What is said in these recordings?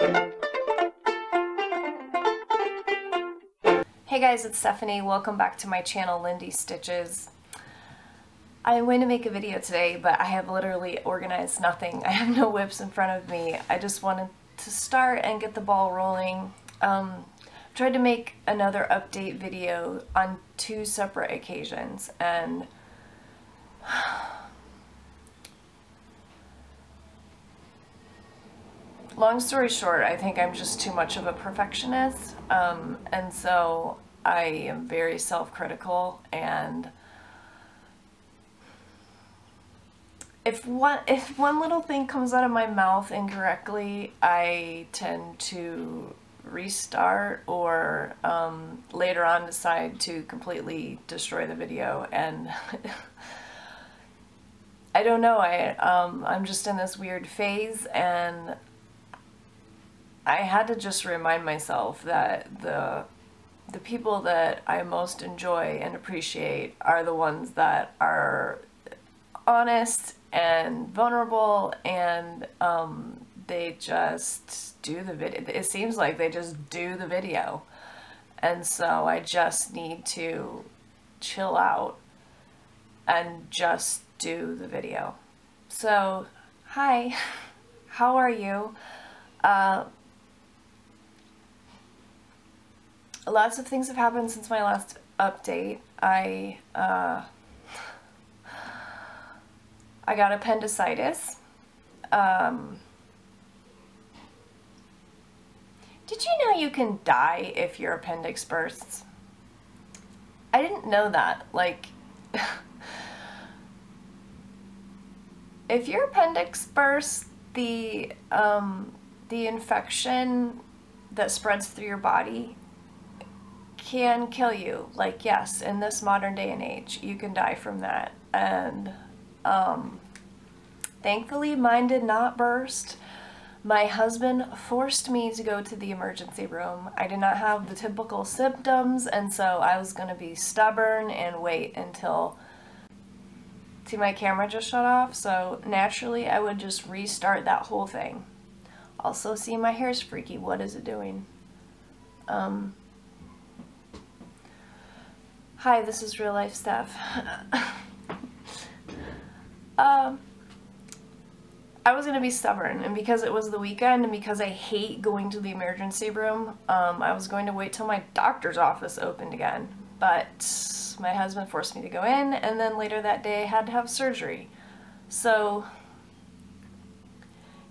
Hey guys, it's Stephanie. Welcome back to my channel, Lindy Stitches. I'm going to make a video today, but I have literally organized nothing. I have no WIPS in front of me. I just wanted to start and get the ball rolling. Tried to make another update video on 2 separate occasions, and long story short, I think I'm just too much of a perfectionist, and so I am very self-critical, and if one little thing comes out of my mouth incorrectly, I tend to restart or later on decide to completely destroy the video, and I don't know, I'm just in this weird phase, and I had to just remind myself that the people that I most enjoy and appreciate are the ones that are honest and vulnerable, and they just do the video. It seems like they just do the video, and so I just need to chill out and just do the video. So, hi, how are you? Lots of things have happened since my last update. I got appendicitis. Did you know you can die if your appendix bursts? I didn't know that. Like, if your appendix bursts, the infection that spreads through your body can kill you. Like, yes, in this modern day and age, you can die from that. And thankfully mine did not burst. My husband forced me to go to the emergency room. I did not have the typical symptoms, and so I was going to be stubborn and wait until... See, my camera just shut off, so naturally I would just restart that whole thing. Also, see, my hair's freaky. What is it doing? Hi, this is real life Steph. I was going to be stubborn, and because it was the weekend and because I hate going to the emergency room, I was going to wait till my doctor's office opened again. But my husband forced me to go in, and then later that day I had to have surgery. So,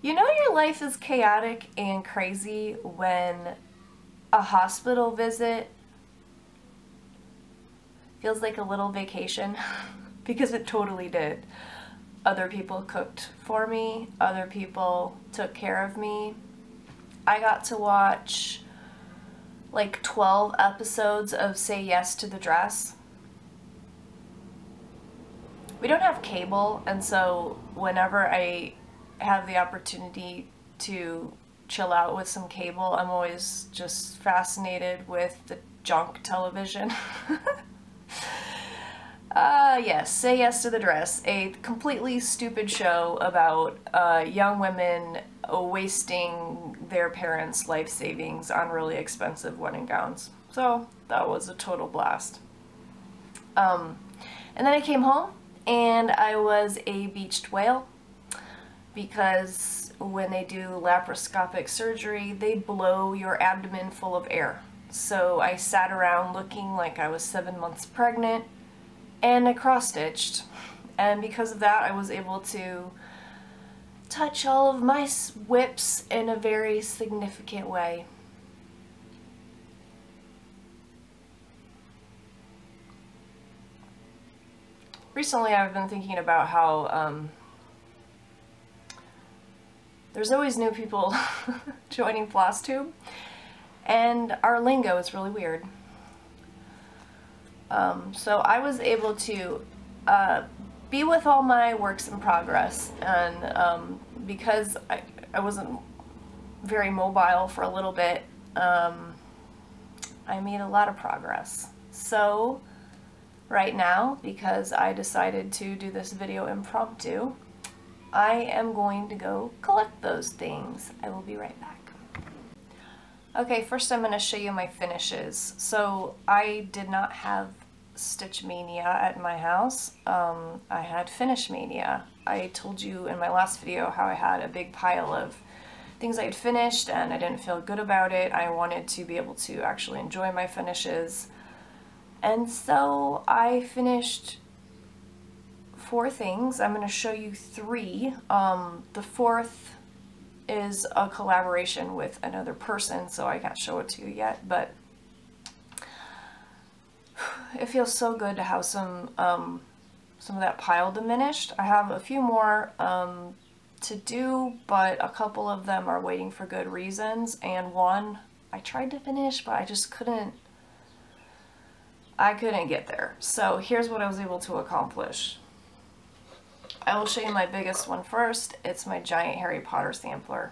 you know your life is chaotic and crazy when a hospital visit feels like a little vacation, because it totally did. Other people cooked for me, other people took care of me. I got to watch like 12 episodes of Say Yes to the Dress. We don't have cable, and so whenever I have the opportunity to chill out with some cable, I'm always just fascinated with the junk television. Yes, Say Yes to the Dress, a completely stupid show about young women wasting their parents' life savings on really expensive wedding gowns. So that was a total blast. And then I came home and I was a beached whale, because when they do laparoscopic surgery, they blow your abdomen full of air. So I sat around looking like I was 7 months pregnant, and I cross-stitched, and because of that I was able to touch all of my WIPS in a very significant way. Recently I've been thinking about how there's always new people joining Flosstube, and our lingo is really weird. So I was able to be with all my works in progress, and because I wasn't very mobile for a little bit, I made a lot of progress. So right now, because I decided to do this video impromptu, I am going to go collect those things. I will be right back. Okay, first I'm going to show you my finishes. So I did not have Stitch Mania at my house. I had Finish Mania. I told you in my last video how I had a big pile of things I had finished and I didn't feel good about it. I wanted to be able to actually enjoy my finishes. And so I finished 4 things. I'm going to show you 3. The 4th is a collaboration with another person, so I can't show it to you yet, but it feels so good to have some of that pile diminished. I have a few more to do, but a couple of them are waiting for good reasons, and one I tried to finish, but I just couldn't get there. So here's what I was able to accomplish. I will show you my biggest one first. It's my giant Harry Potter sampler.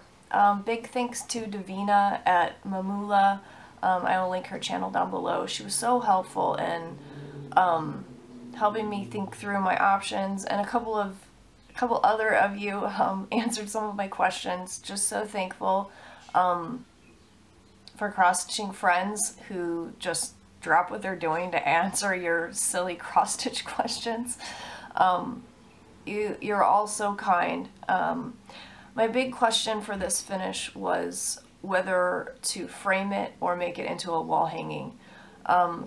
Big thanks to Davina at Mamula. I will link her channel down below. She was so helpful in helping me think through my options, and a couple other of you answered some of my questions. Just so thankful for cross-stitching friends who just drop what they're doing to answer your silly cross-stitch questions. You're all so kind. My big question for this finish was whether to frame it or make it into a wall hanging.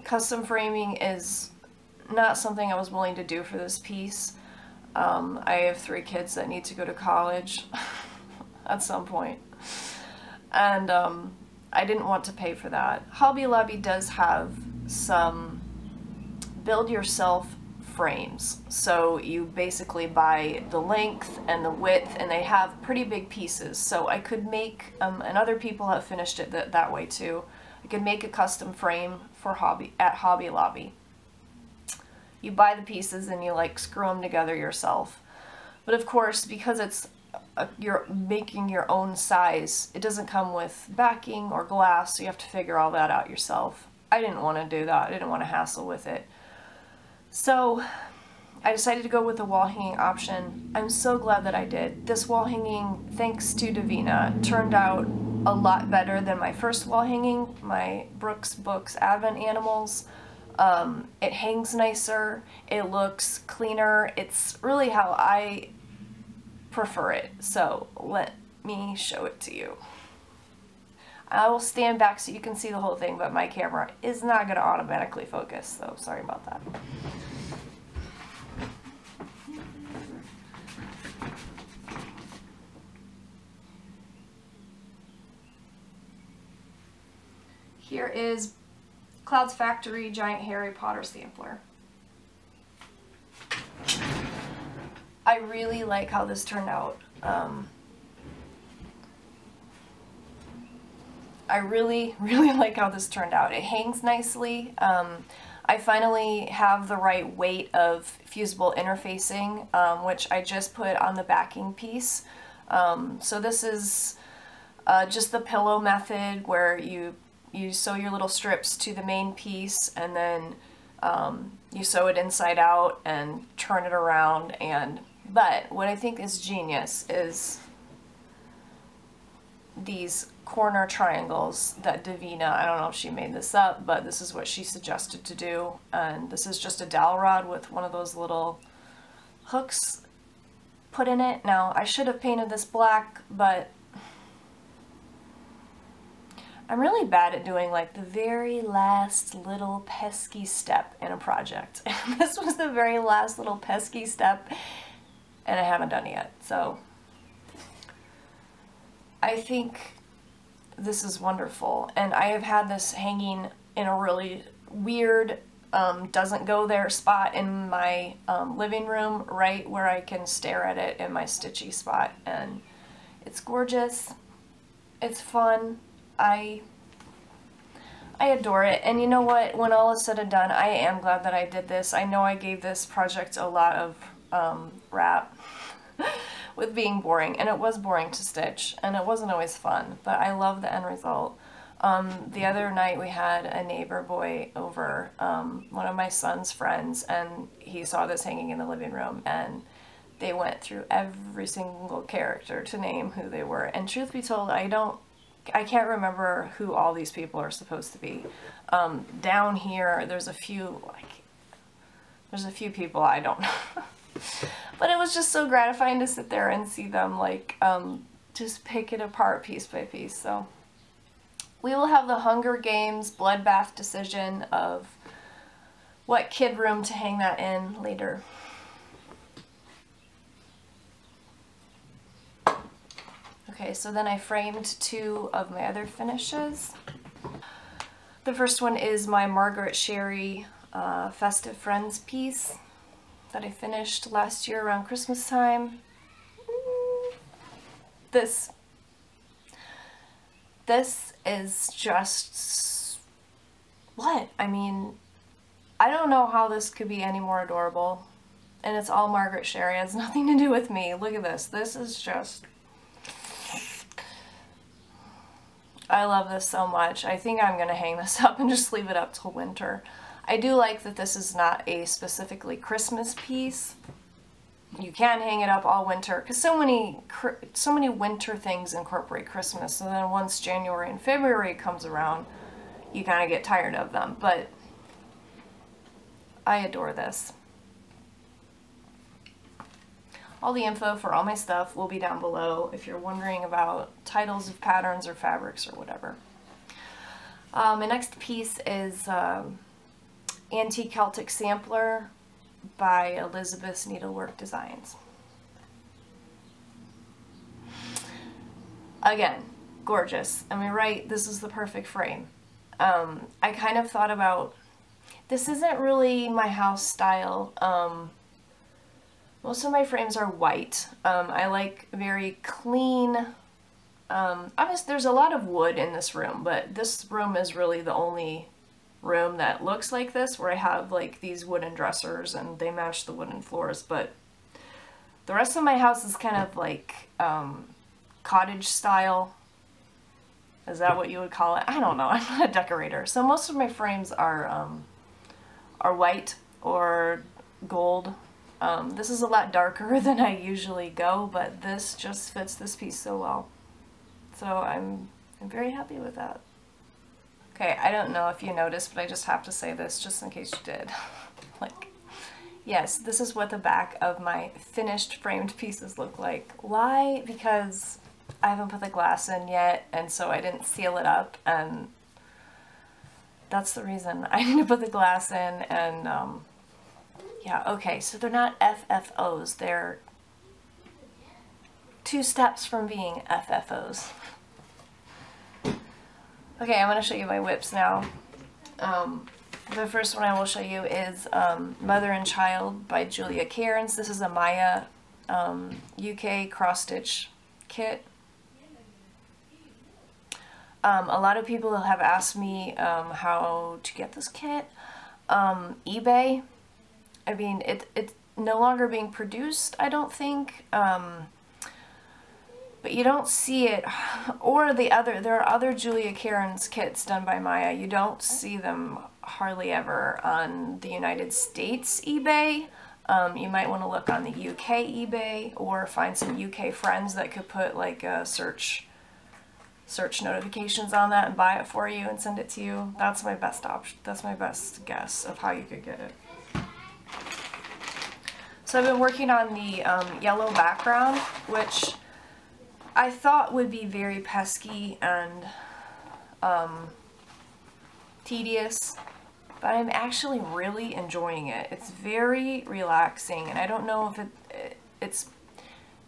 Custom framing is not something I was willing to do for this piece. I have 3 kids that need to go to college at some point, and I didn't want to pay for that. Hobby Lobby does have some build-yourself frames, so you basically buy the length and the width, and they have pretty big pieces, so I could make, and other people have finished it that way too, I could make a custom frame for at Hobby Lobby. You buy the pieces and you like screw them together yourself, but of course, because you're making your own size, it doesn't come with backing or glass, so you have to figure all that out yourself. I didn't want to do that. I didn't want to hassle with it. So I decided to go with the wall hanging option. I'm so glad that I did. This wall hanging, thanks to Davina, turned out a lot better than my first wall hanging, my Brooks Books Advent Animals. It hangs nicer, it looks cleaner, it's really how I prefer it. So let me show it to you. I will stand back so you can see the whole thing, but my camera is not going to automatically focus, so sorry about that. Here is Cloud's Factory Giant Harry Potter Sampler. I really like how this turned out. I really like how this turned out. It hangs nicely. I finally have the right weight of fusible interfacing, which I just put on the backing piece. So this is just the pillow method, where you sew your little strips to the main piece, and then you sew it inside out and turn it around. But what I think is genius is these corner triangles that Davina, I don't know if she made this up, but this is what she suggested to do. And this is just a dowel rod with one of those little hooks put in it. Now, I should have painted this black, but I'm really bad at doing like the very last little pesky step in a project. This was the very last little pesky step, and I haven't done it yet. So I think this is wonderful, and I have had this hanging in a really weird, doesn't go there spot in my living room, right where I can stare at it in my stitchy spot, and it's gorgeous, it's fun, I adore it. And you know what, when all is said and done, I am glad that I did this. I know I gave this project a lot of rap with being boring, and it was boring to stitch, and it wasn't always fun, but I love the end result. The other night we had a neighbor boy over, one of my son's friends, and he saw this hanging in the living room, and they went through every single character to name who they were. And truth be told, I don't I can't remember who all these people are supposed to be. Down here, there's a few, there's a few people I don't know. But it was just so gratifying to sit there and see them, like, just pick it apart piece by piece. So we will have the Hunger Games bloodbath decision of what kid room to hang that in later. Okay, so then I framed 2 of my other finishes. The first one is my Margaret Sherry Festive Friends piece that I finished last year around Christmas time. This is just, what? I mean, I don't know how this could be any more adorable. And it's all Margaret Sherry. It has nothing to do with me. Look at this. This is just... I love this so much. I think I'm going to hang this up and just leave it up till winter. I do like that this is not a specifically Christmas piece. You can hang it up all winter, because so many winter things incorporate Christmas, and then once January and February comes around, you kind of get tired of them. But I adore this. All the info for all my stuff will be down below if you're wondering about titles of patterns or fabrics or whatever. My next piece is Antique Celtic Sampler by Elizabeth's Needlework Designs. Again, gorgeous. Am I right? This is the perfect frame. I kind of thought about, this isn't really my house style. Most of my frames are white. I like very clean. Obviously, there's a lot of wood in this room, but this room is really the only room that looks like this, where I have like these wooden dressers and they match the wooden floors. But the rest of my house is kind of like cottage style. Is that what you would call it? I don't know. I'm not a decorator, so most of my frames are white or gold. This is a lot darker than I usually go, but this just fits this piece so well. So I'm very happy with that. Okay, I don't know if you noticed, but I just have to say this just in case you did. Like, yes, this is what the back of my finished framed pieces look like. Why? Because I haven't put the glass in yet, and so I didn't seal it up, and that's the reason. I need to put the glass in, and yeah, okay, so they're not FFOs, they're 2 steps from being FFOs. Okay, I'm going to show you my WIPS now. The first one I will show you is Mother and Child by Julia Cairns. This is a Maia UK cross-stitch kit. A lot of people have asked me how to get this kit. eBay. I mean, it's no longer being produced, I don't think. But you don't see it, or there are other Julia Cairns kits done by Maia. You don't see them hardly ever on the United States eBay. You might want to look on the UK eBay, or find some UK friends that could put like a search notifications on that and buy it for you and send it to you. That's my best option. That's my best guess of how you could get it. So I've been working on the yellow background, which I thought would be very pesky and tedious, but I'm actually really enjoying it. It's very relaxing, and I don't know if it's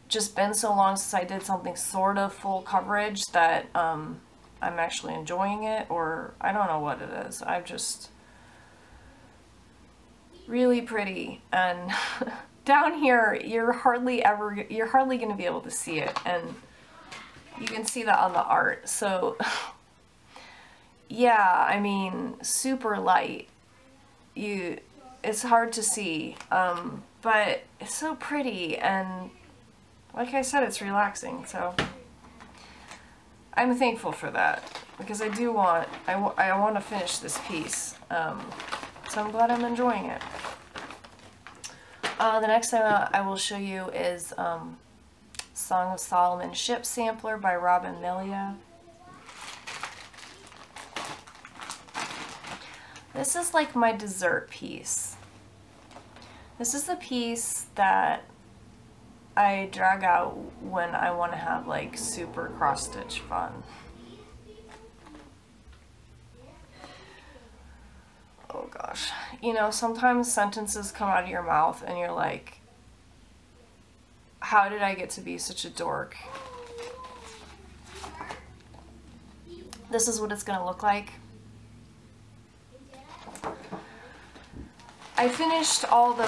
just been so long since I did something sort of full coverage that I'm actually enjoying it, or I don't know what it is. I'm just really pretty, and down here you're hardly going to be able to see it, and you can see that on the art. So yeah, I mean, super light. It's hard to see, but it's so pretty, and like I said, it's relaxing. So I'm thankful for that, because I want to finish this piece. So I'm glad I'm enjoying it. The next thing I will show you is Song of Solomon Ship Sampler by Robyne Melia. This is like my dessert piece. This is the piece that I drag out when I want to have like super cross-stitch fun. Oh gosh. You know, sometimes sentences come out of your mouth and you're like, how did I get to be such a dork? This is what it's gonna look like. I finished all the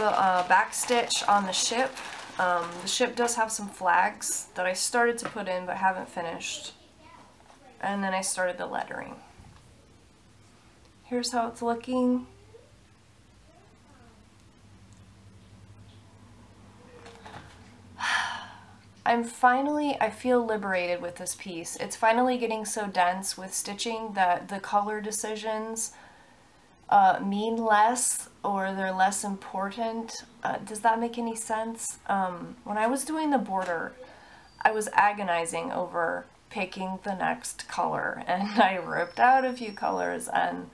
back stitch on the ship. The ship does have some flags that I started to put in but haven't finished. And then I started the lettering. Here's how it's looking. I feel liberated with this piece. It's finally getting so dense with stitching that the color decisions mean less, or they're less important. Does that make any sense? When I was doing the border, I was agonizing over picking the next color, and I ripped out a few colors, and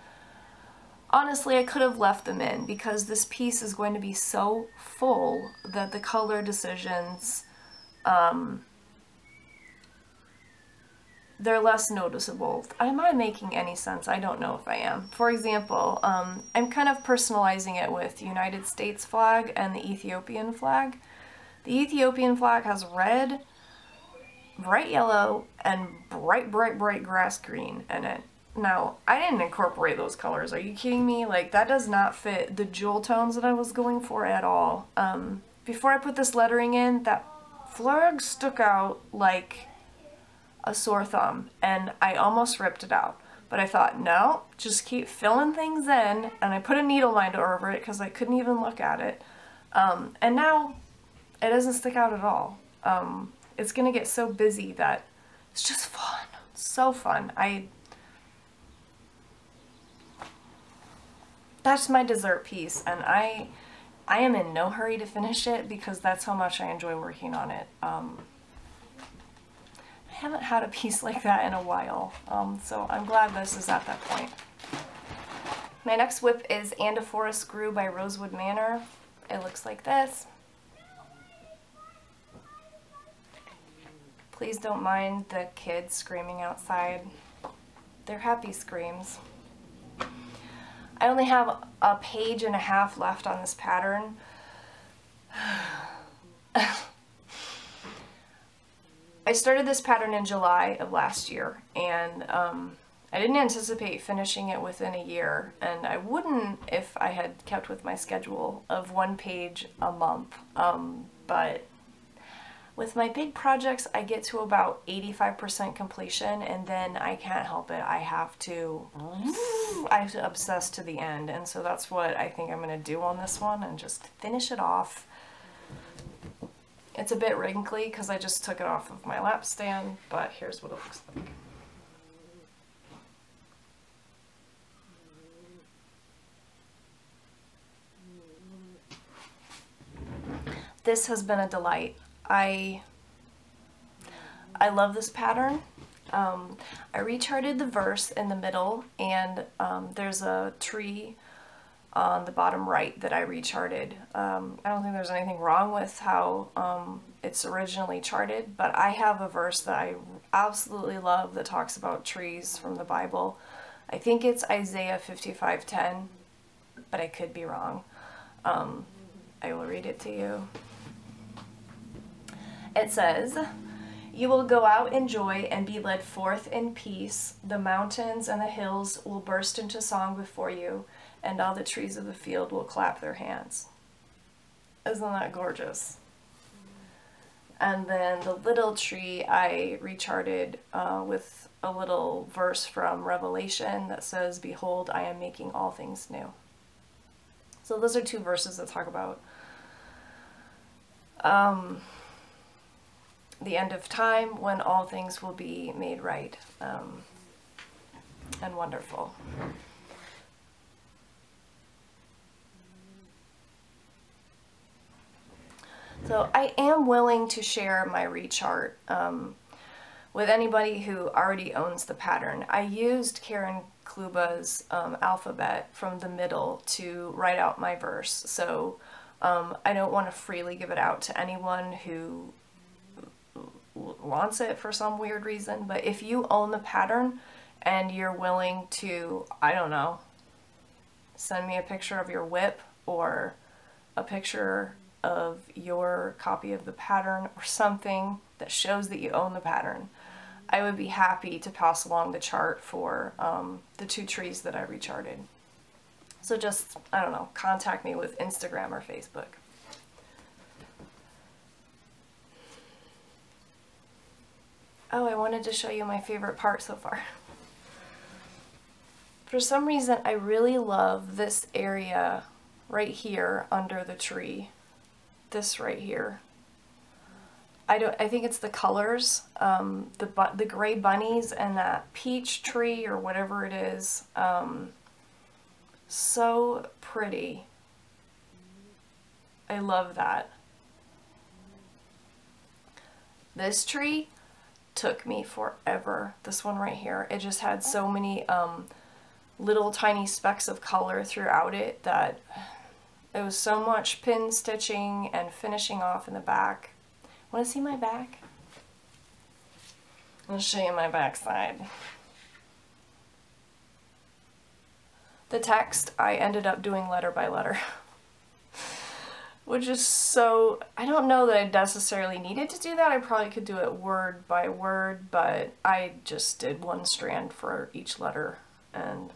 honestly I could have left them in because this piece is going to be so full that the color decisions, they're less noticeable. Am I making any sense? I don't know if I am. For example, I'm kind of personalizing it with the United States flag and the Ethiopian flag. The Ethiopian flag has red, bright yellow, and bright grass green in it. Now, I didn't incorporate those colors. Are you kidding me? Like, that does not fit the jewel tones that I was going for at all. Before I put this lettering in, that flag stuck out like a sore thumb, and I almost ripped it out. But I thought, no, just keep filling things in, and I put a needle minder over it because I couldn't even look at it. And now it doesn't stick out at all. It's gonna get so busy that it's just fun. So fun. That's my dessert piece, and I am in no hurry to finish it because that's how much I enjoy working on it. I haven't had a piece like that in a while, so I'm glad this is at that point. My next WIP is And a Forest Grew by Rosewood Manor. It looks like this. Please don't mind the kids screaming outside. They're happy screams. I only have a page and a half left on this pattern. I started this pattern in July of last year, and I didn't anticipate finishing it within a year, and I wouldn't if I had kept with my schedule of 1 page a month, but with my big projects I get to about 85% completion, and then I can't help it. I have to obsess to the end, and so that's what I think I'm going to do on this one, and just finish it off. It's a bit wrinkly because I just took it off of my lap stand, but here's what it looks like. This has been a delight. I love this pattern. I recharted the verse in the middle, and there's a tree on the bottom right that I recharted. I don't think there's anything wrong with how it's originally charted, but I have a verse that I absolutely love that talks about trees from the Bible. I think it's Isaiah 55:10, but I could be wrong. I will read it to you. It says, "You will go out in joy and be led forth in peace. The mountains and the hills will burst into song before you, and all the trees of the field will clap their hands." Isn't that gorgeous? And then the little tree I recharted with a little verse from Revelation that says, "Behold, I am making all things new." So those are 2 verses that talk about the end of time, when all things will be made right and wonderful. So I am willing to share my rechart with anybody who already owns the pattern. I used Karen Kluba's alphabet from the middle to write out my verse, so I don't want to freely give it out to anyone who wants it for some weird reason. But if you own the pattern and you're willing to, I don't know, send me a picture of your WIP or a picture of your copy of the pattern or something that shows that you own the pattern, I would be happy to pass along the chart for the 2 trees that I recharted. So just, I don't know, contact me with Instagram or Facebook. Oh, I wanted to show you my favorite part so far. For some reason, I really love this area right here under the tree. This right here. I think it's the colors, the gray bunnies and that peach tree or whatever it is. So pretty. I love that. This tree took me forever. This one right here. It just had so many little tiny specks of color throughout it that it was so much pin stitching and finishing off in the back. Want to see my back? I'll show you my back side. The text I ended up doing letter by letter, which is so, I don't know that I necessarily needed to do that. I probably could do it word by word, but I just did one strand for each letter, and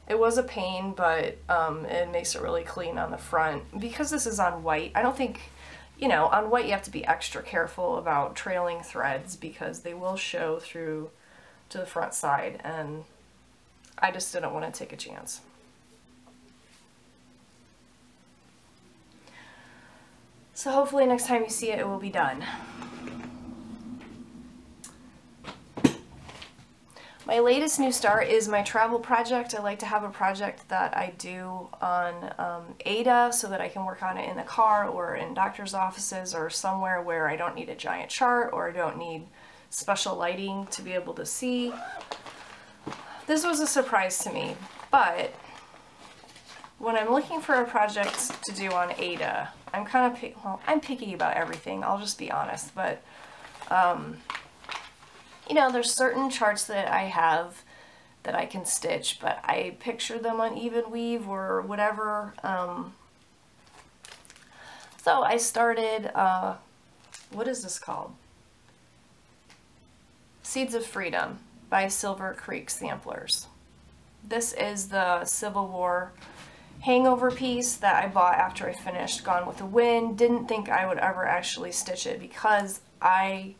it was a pain, but it makes it really clean on the front. Because this is on white, I don't think, you know, on white you have to be extra careful about trailing threads because they will show through to the front side, and I just didn't want to take a chance. So hopefully next time you see it, it will be done. My latest new start is my travel project. I like to have a project that I do on Aida so that I can work on it in the car or in doctor's offices or somewhere where I don't need a giant chart or I don't need special lighting to be able to see. This was a surprise to me, but when I'm looking for a project to do on Aida, I'm kind of, well, I'm picky about everything, I'll just be honest, but you know, there's certain charts that I have that I can stitch, but I picture them on even weave or whatever. So I started, what is this called? Seeds of Freedom by Celtic Samplers. This is the Civil War hangover piece that I bought after I finished Gone with the Wind. Didn't think I would ever actually stitch it because I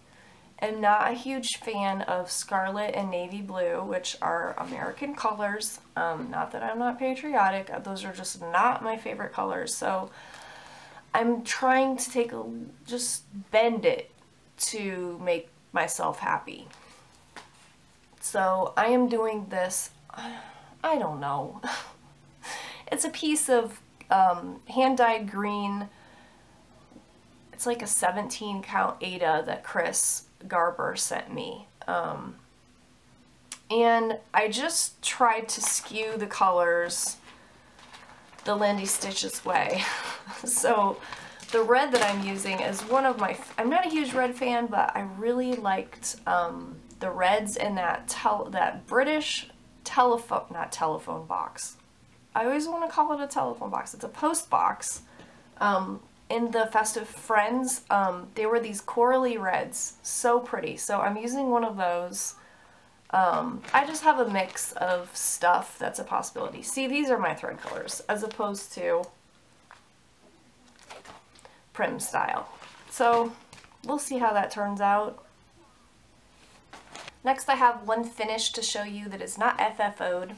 am not a huge fan of scarlet and navy blue, which are American colors. Not that I'm not patriotic, those are just not my favorite colors. So I'm trying to just bend it to make myself happy. So I am doing this, I don't know. It's a piece of hand-dyed green. It's like a 17 count Aida that Chris Garber sent me. And I just tried to skew the colors the Lindy Stitches way. So the red that I'm using is one of my, I'm not a huge red fan, but I really liked the reds in that British telephone, not telephone box. I always want to call it a telephone box. It's a post box. In the Festive Friends, they were these corally reds. So pretty. So I'm using one of those. I just have a mix of stuff that's a possibility. See, these are my thread colors as opposed to Prim style. So we'll see how that turns out. Next I have one finish to show you that is not FFO'd,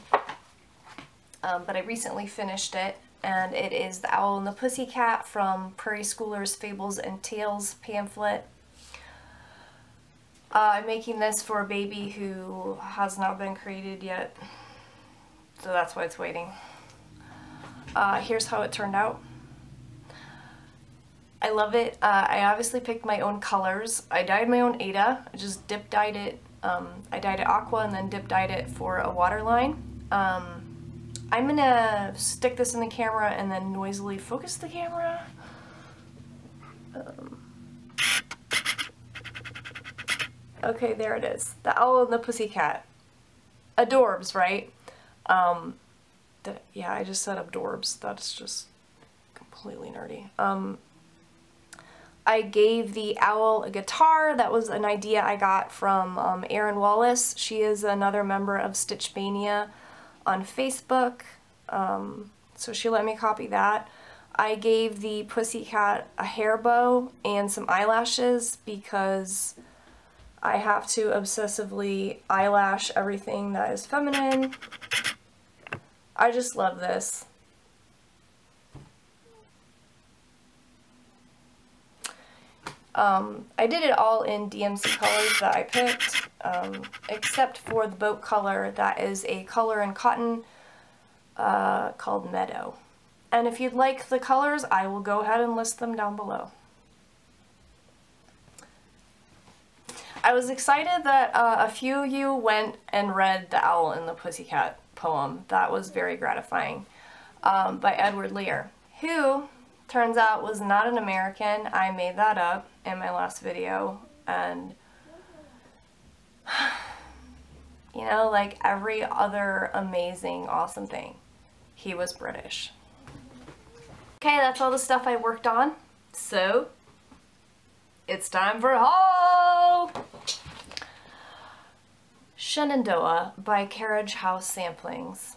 but I recently finished it, and it is the Owl and the Pussycat from Prairie Schooler's Fables and Tales pamphlet. I'm making this for a baby who has not been created yet, so that's why it's waiting. Here's how it turned out. I love it. I obviously picked my own colors. I dyed my own Aida. I just dip dyed it. I dyed it aqua and then dip dyed it for a waterline. I'm gonna stick this in the camera and then noisily focus the camera. Okay, there it is. The Owl and the Pussycat. Adorbs, right? Yeah, I just said adorbs. That's just completely nerdy. I gave the owl a guitar. That was an idea I got from Erin Wallace. She is another member of Stitchmania on Facebook. So she let me copy that. I gave the Pussycat a hair bow and some eyelashes because I have to obsessively eyelash everything that is feminine. I just love this. I did it all in DMC colors that I picked, except for the boat color that is a color in cotton called Meadow. And if you'd like the colors, I will go ahead and list them down below. I was excited that a few of you went and read The Owl and the Pussycat poem. That was very gratifying, by Edward Lear, who turns out was not an American. I made that up in my last video, and you know, like every other amazing, awesome thing, he was British. Okay, that's all the stuff I worked on, so it's time for a haul! Shenandoah by Carriage House Samplings.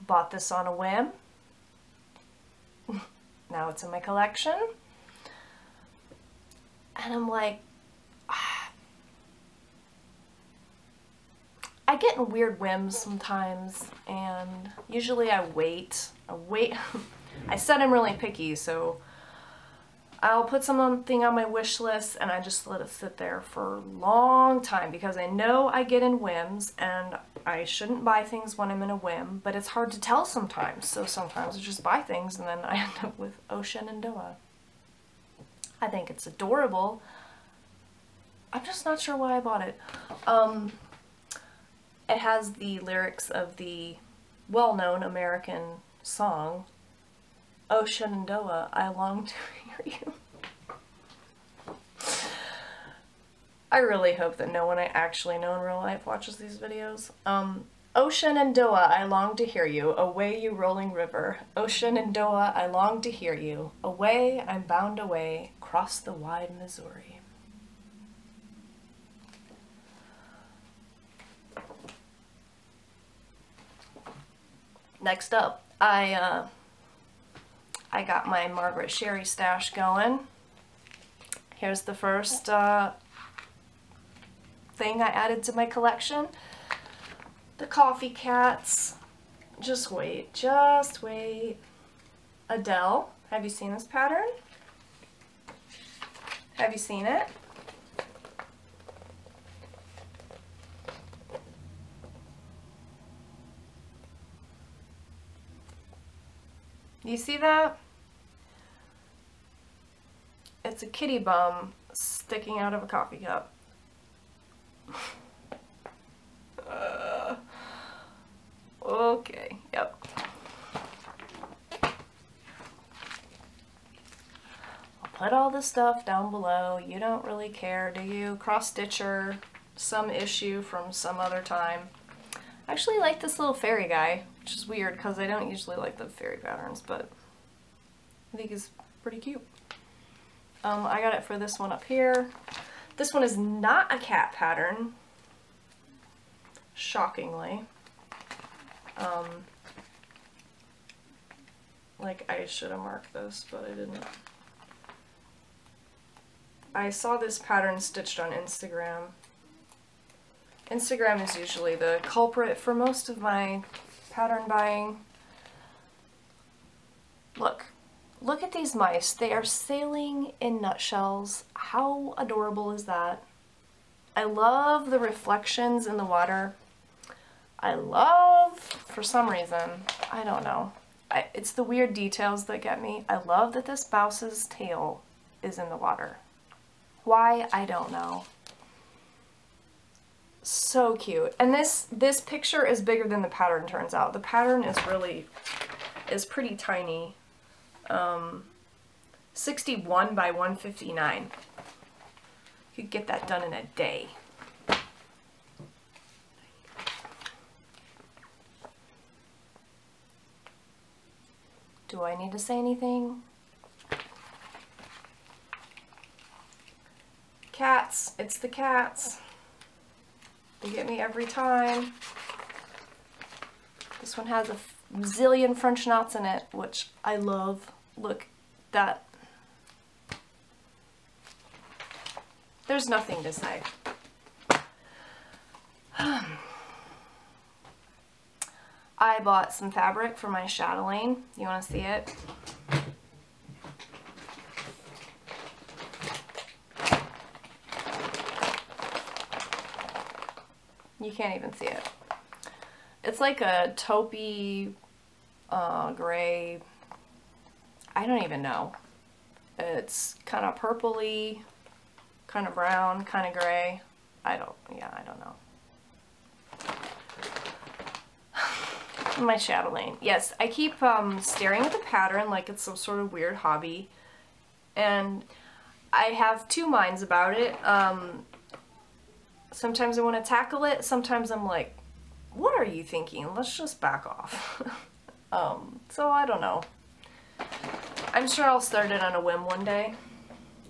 Bought this on a whim. Now it's in my collection. And I'm like, I get in weird whims sometimes, and usually I wait. I said I'm really picky, so I'll put something on my wish list and I just let it sit there for a long time because I know I get in whims and I shouldn't buy things when I'm in a whim, but it's hard to tell sometimes. So sometimes I just buy things and then I end up with Shenandoah. I think it's adorable. I'm just not sure why I bought it. It has the lyrics of the well-known American song, "Oh Shenandoah, I long to hear you." I really hope that no one I actually know in real life watches these videos. "Oh Shenandoah, I long to hear you, away you rolling river. Oh Shenandoah, I long to hear you, away I'm bound away, cross the wide Missouri." Next up, I got my Margaret Sherry stash going. Here's the first thing I added to my collection. The Coffee Cats. Just wait, just wait. Adele. Have you seen this pattern? Have you seen it? You see that? It's a kitty bum sticking out of a coffee cup. Okay, yep. I'll put all this stuff down below. You don't really care, do you? Cross-stitcher, some issue from some other time. I actually like this little fairy guy, which is weird because I don't usually like the fairy patterns, but I think he's pretty cute. I got it for this one up here. This one is not a cat pattern, shockingly. Like, I should have marked this, but I didn't. I saw this pattern stitched on Instagram. Instagram is usually the culprit for most of my pattern buying. Look at these mice. They are sailing in nutshells. How adorable is that? I love the reflections in the water. I love, for some reason, I don't know, it's the weird details that get me. I love that this mouse's tail is in the water. Why? I don't know. So cute. And this picture is bigger than the pattern, turns out. The pattern is pretty tiny. 61 by 159. You could get that done in a day. Do I need to say anything? Cats. It's the cats. They get me every time. This one has a zillion French knots in it, which I love. Look, that. There's nothing to say. I bought some fabric for my chatelaine. You want to see it? You can't even see it. It's like a taupey, gray, I don't even know. It's kind of purpley, kind of brown, kind of gray. I don't know. My chatelaine. Yes, I keep staring at the pattern like it's some sort of weird hobby. And I have two minds about it. Sometimes I want to tackle it. Sometimes I'm like, what are you thinking? Let's just back off. So I don't know. I'm sure I'll start it on a whim one day.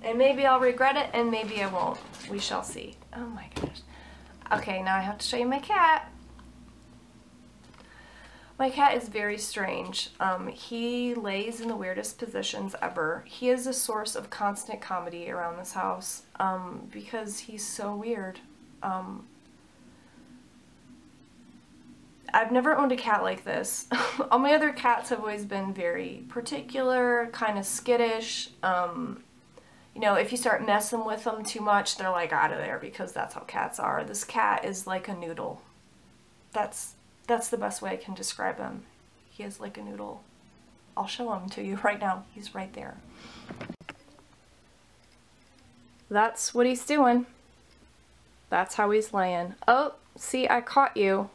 And maybe I'll regret it and maybe I won't. We shall see. Oh my gosh. Okay, now I have to show you my cat. My cat is very strange. He lays in the weirdest positions ever. He is a source of constant comedy around this house because he's so weird. I've never owned a cat like this. All my other cats have always been very particular, kind of skittish. You know, if you start messing with them too much, they're like out of there because that's how cats are. This cat is like a noodle. That's the best way I can describe him. He is like a noodle. I'll show him to you right now. He's right there. That's what he's doing. That's how he's laying. Oh, see, I caught you.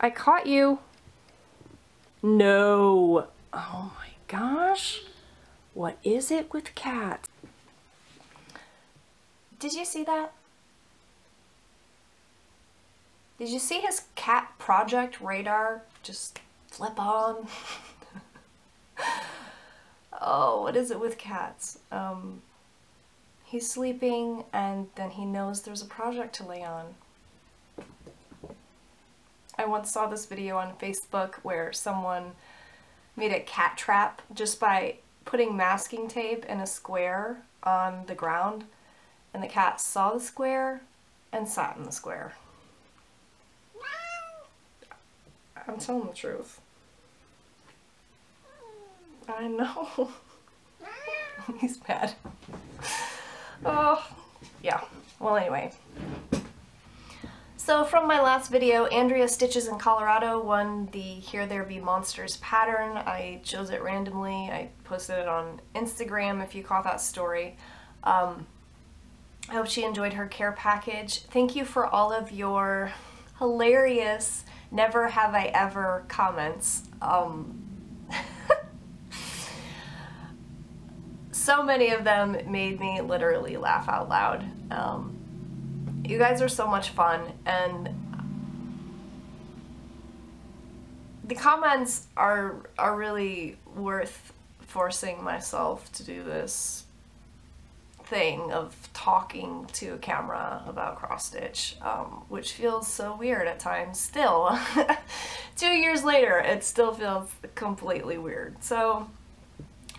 I caught you. No. Oh my gosh. What is it with cats? Did you see that? Did you see his cat project radar just flip on? Oh, what is it with cats? He's sleeping and then he knows there's a project to lay on. I once saw this video on Facebook where someone made a cat trap just by putting masking tape in a square on the ground, and the cat saw the square and sat in the square. I'm telling the truth. I know. He's mad. Oh, yeah. Well, anyway. So from my last video, Andrea Stitches in Colorado won the Here There Be Monsters pattern. I chose it randomly. I posted it on Instagram if you caught that story. I hope she enjoyed her care package. Thank you for all of your hilarious never have I ever comments. So many of them made me literally laugh out loud. You guys are so much fun, and the comments are really worth forcing myself to do this thing of talking to a camera about cross stitch, which feels so weird at times still. 2 years later, it still feels completely weird. So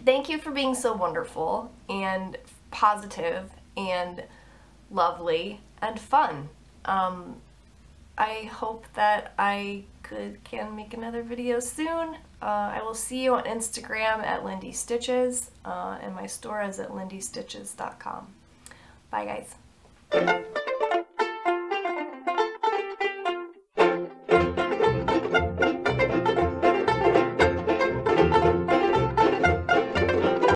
thank you for being so wonderful and positive and lovely and fun. I hope that I can make another video soon. I will see you on Instagram at Lindy Stitches, and my store is at lindystitches.com. Bye guys.